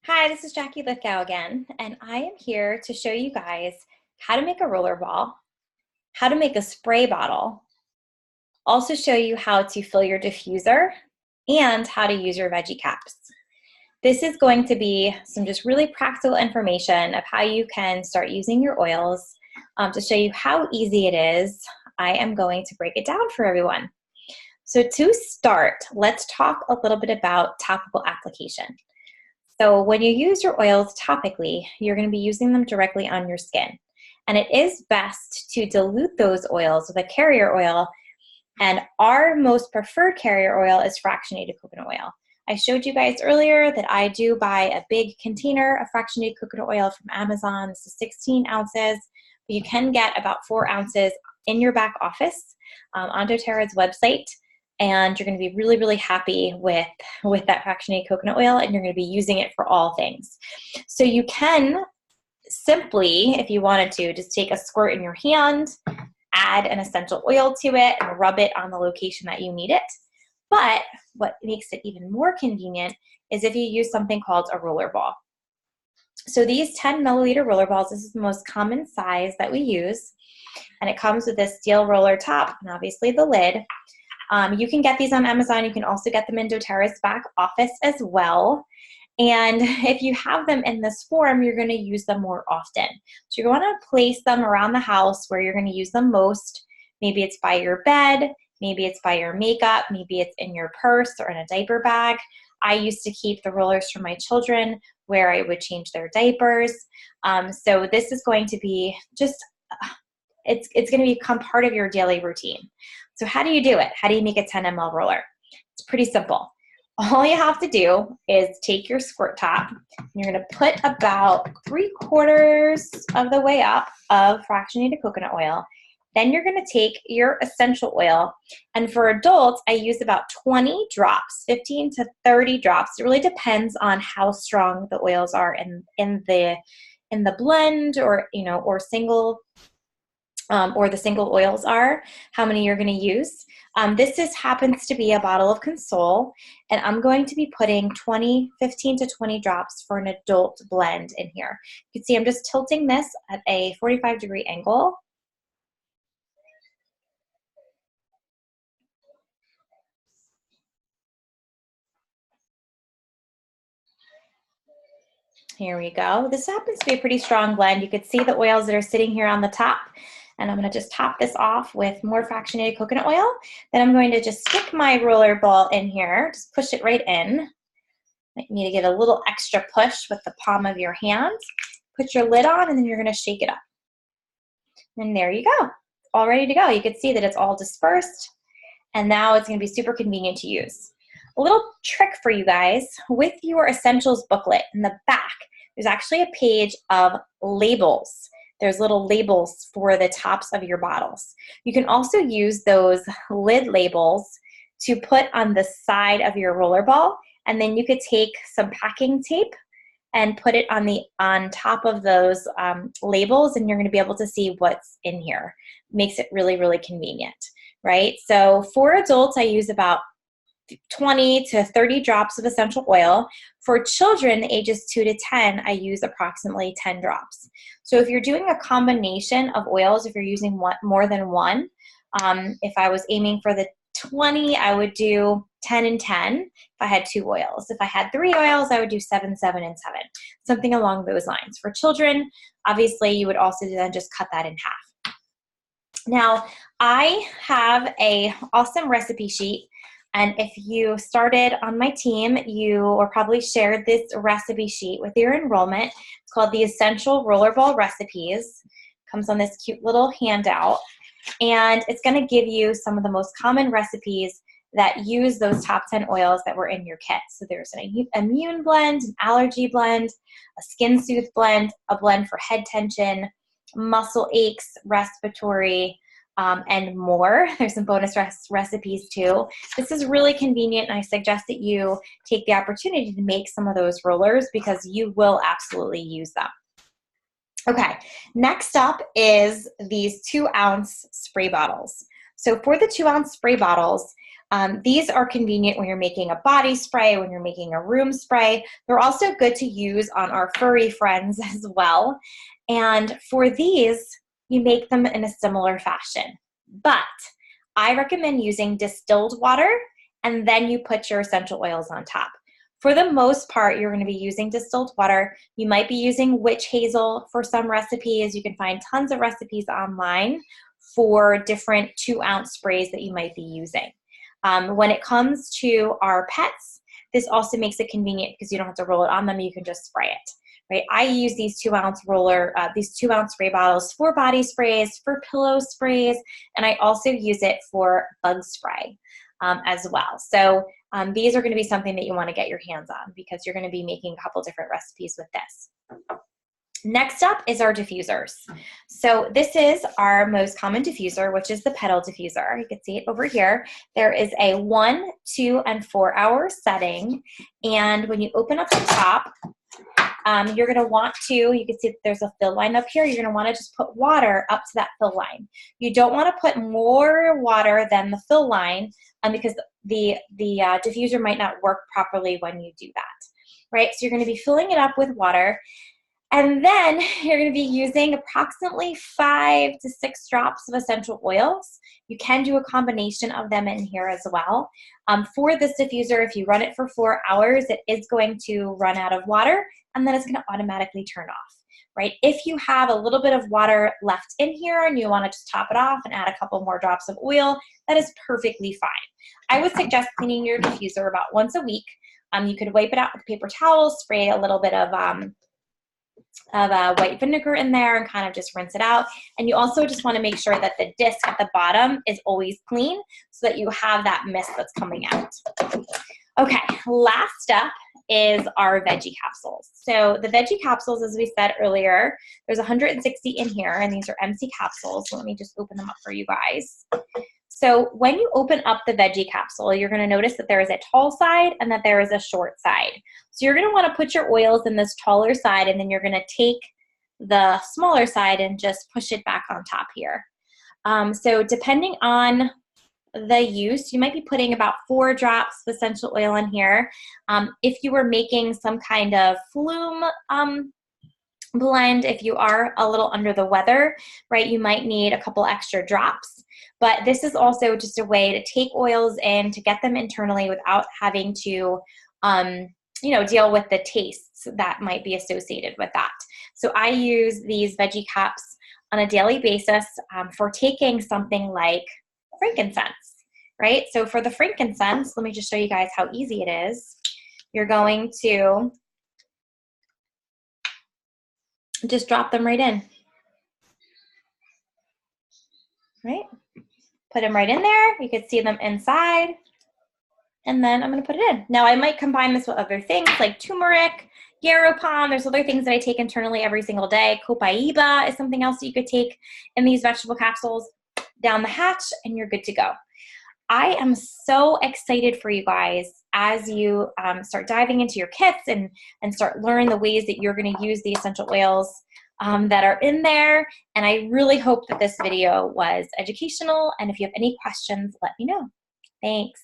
Hi, this is Jackie Lithgow again, and I am here to show you guys how to make a roller ball, how to make a spray bottle, also show you how to fill your diffuser, and how to use your veggie caps. This is going to be some just really practical information of how you can start using your oils. To show you how easy it is, I am going to break it down for everyone. So to start, let's talk a little bit about topical application. So when you use your oils topically, you're going to be using them directly on your skin. And it is best to dilute those oils with a carrier oil. And our most preferred carrier oil is fractionated coconut oil. I showed you guys earlier that I do buy a big container of fractionated coconut oil from Amazon. This is 16 ounces. But you can get about 4 ounces in your back office on doTERRA's website. And you're going to be really, really happy with that fractionated coconut oil, and you're going to be using it for all things. So you can simply, if you wanted to, just take a squirt in your hand, add an essential oil to it, and rub it on the location that you need it. But what makes it even more convenient is if you use something called a roller ball. So these 10 milliliter roller balls, this is the most common size that we use, and it comes with this steel roller top and obviously the lid. You can get these on Amazon. You can also get them in doTERRA's back office as well. And if you have them in this form, you're going to use them more often. So you're going to place them around the house where you're going to use them most. Maybe it's by your bed, maybe it's by your makeup, maybe it's in your purse or in a diaper bag. I used to keep the rollers for my children where I would change their diapers. So this is going to be just, it's going to become part of your daily routine. So how do you do it? How do you make a 10 ml roller? It's pretty simple. All you have to do is take your squirt top, and you're going to put about 3/4 of the way up of fractionated coconut oil. Then you're going to take your essential oil, and for adults, I use about 20 drops, 15 to 30 drops. It really depends on how strong the oils are in the blend, or single. Or the single oils are, how many you're going to use. This happens to be a bottle of Console, and I'm going to be putting 15 to 20 drops for an adult blend in here. You can see I'm just tilting this at a 45-degree angle. Here we go. This happens to be a pretty strong blend. You can see the oils that are sitting here on the top. And I'm going to just top this off with more fractionated coconut oil. Then I'm going to just stick my roller ball in here. Just push it right in. You need to give a little extra push with the palm of your hand. Put your lid on, and then you're going to shake it up. And there you go. All ready to go. You can see that it's all dispersed. And now it's going to be super convenient to use. A little trick for you guys. With your essentials booklet in the back, there's actually a page of labels. There's little labels for the tops of your bottles. You can also use those lid labels to put on the side of your roller ball, and then you could take some packing tape and put it on top of those labels, and you're going to be able to see what's in here. Makes it really, really convenient, right? So for adults, I use about 20 to 30 drops of essential oil. For children ages 2 to 10, I use approximately 10 drops. So if you're doing a combination of oils, if you're using more than one, if I was aiming for the 20, I would do 10 and 10 if I had 2 oils. If I had 3 oils, I would do 7, 7, and 7, something along those lines. For children, obviously, you would also then just cut that in half. Now, I have an awesome recipe sheet. And if you started on my team, you probably shared this recipe sheet with your enrollment. It's called the Essential Rollerball Recipes. It comes on this cute little handout. And it's going to give you some of the most common recipes that use those top 10 oils that were in your kit. So there's an immune blend, an allergy blend, a skin soothe blend, a blend for head tension, muscle aches, respiratory, and more. There's some bonus recipes too. This is really convenient, and I suggest that you take the opportunity to make some of those rollers because you will absolutely use them. Okay, next up is these 2-ounce spray bottles. So for the 2-ounce spray bottles, These are convenient when you're making a body spray, when you're making a room spray. They're also good to use on our furry friends as well. And for these, you make them in a similar fashion. But I recommend using distilled water, and then you put your essential oils on top. For the most part, you're going to be using distilled water. You might be using witch hazel for some recipes. You can find tons of recipes online for different 2-ounce sprays that you might be using. When it comes to our pets, this also makes it convenient because you don't have to roll it on them. You can just spray it. Right? I use these 2-ounce these 2-ounce spray bottles for body sprays, for pillow sprays, and I also use it for bug spray as well. So these are going to be something that you want to get your hands on because you're going to be making a couple different recipes with this. Next up is our diffusers. So this is our most common diffuser, which is the pedal diffuser. You can see it over here. There is a 1, 2, and 4 hour setting. And when you open up the top, you're going to want to, you can see that there's a fill line up here. You're going to want to just put water up to that fill line. You don't want to put more water than the fill line because the diffuser might not work properly when you do that, right? So you're going to be filling it up with water. And then you're going to be using approximately 5 to 6 drops of essential oils. You can do a combination of them in here as well. For this diffuser, if you run it for 4 hours, it is going to run out of water, and then it's going to automatically turn off, right? If you have a little bit of water left in here and you want to just top it off and add a couple more drops of oil, that is perfectly fine. I would suggest cleaning your diffuser about once a week. You could wipe it out with paper towels, spray a little bit of white vinegar in there and kind of just rinse it out. And you also just want to make sure that the disc at the bottom is always clean so that you have that mist that's coming out. Okay, last up is our veggie capsules. So the veggie capsules, as we said earlier, there's 160 in here, and these are empty capsules. So let me just open them up for you guys. So when you open up the veggie capsule, you're going to notice that there is a tall side and that there is a short side. So you're going to want to put your oils in this taller side, and then you're going to take the smaller side and just push it back on top here. So depending on the use, you might be putting about 4 drops of essential oil in here. If you were making some kind of flume blend, if you are a little under the weather, right, you might need a couple extra drops. But this is also just a way to take oils in, to get them internally without having to, deal with the tastes that might be associated with that. So I use these veggie cups on a daily basis for taking something like frankincense, right? So for the frankincense, let me just show you guys how easy it is. You're going to just drop them right in, right? Put them right in there. You can see them inside. And then I'm going to put it in. Now, I might combine this with other things like turmeric, yarrow palm. There's other things that I take internally every single day. Copaiba is something else that you could take in these vegetable capsules. Down the hatch, and you're good to go. I am so excited for you guys as you start diving into your kits and start learning the ways that you're going to use the essential oils that are in there. And I really hope that this video was educational. And if you have any questions, let me know. Thanks.